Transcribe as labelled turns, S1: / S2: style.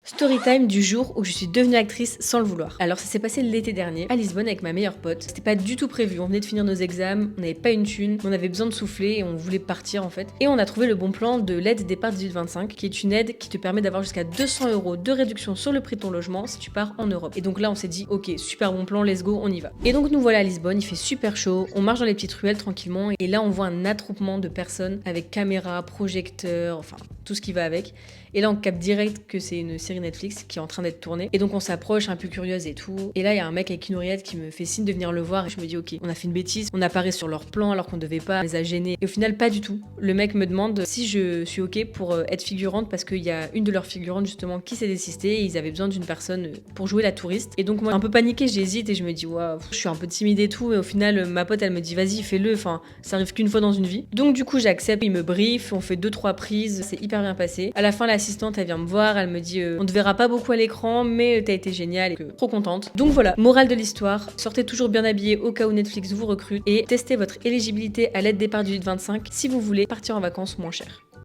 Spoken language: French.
S1: Story time du jour où je suis devenue actrice sans le vouloir. Alors ça s'est passé l'été dernier à Lisbonne avec ma meilleure pote. C'était pas du tout prévu, on venait de finir nos examens, on n'avait pas une thune, on avait besoin de souffler et on voulait partir en fait. Et on a trouvé le bon plan de l'aide départ 18-25 qui est une aide qui te permet d'avoir jusqu'à 200 € de réduction sur le prix de ton logement si tu pars en Europe. Et donc là on s'est dit ok super bon plan, let's go, on y va. Et donc nous voilà à Lisbonne, il fait super chaud, on marche dans les petites ruelles tranquillement et là on voit un attroupement de personnes avec caméra, projecteur, enfin tout ce qui va avec. Et là on capte direct que c'est une série Netflix qui est en train d'être tournée. Et donc on s'approche un peu curieuse et tout. Et là il y a un mec avec une oreillette qui me fait signe de venir le voir et je me dis ok, on a fait une bêtise, on apparaît sur leur plan alors qu'on devait pas, on les a gênés. Et au final pas du tout. Le mec me demande si je suis ok pour être figurante parce qu'il y a une de leurs figurantes justement qui s'est désistée et ils avaient besoin d'une personne pour jouer la touriste. Et donc moi un peu paniquée, j'hésite et je me dis waouh, je suis un peu timide et tout. Et au final ma pote elle me dit vas-y fais-le, enfin ça arrive qu'une fois dans une vie. Donc du coup j'accepte, il me brief, on fait 2-3 prises, c'est hyper bien passé. À la fin l'assistante elle vient me voir, elle me dit on te verra pas beaucoup à l'écran mais t'as été géniale et trop contente. Donc voilà, morale de l'histoire, sortez toujours bien habillé au cas où Netflix vous recrute et testez votre éligibilité à l'aide départ du 25 si vous voulez partir en vacances moins cher.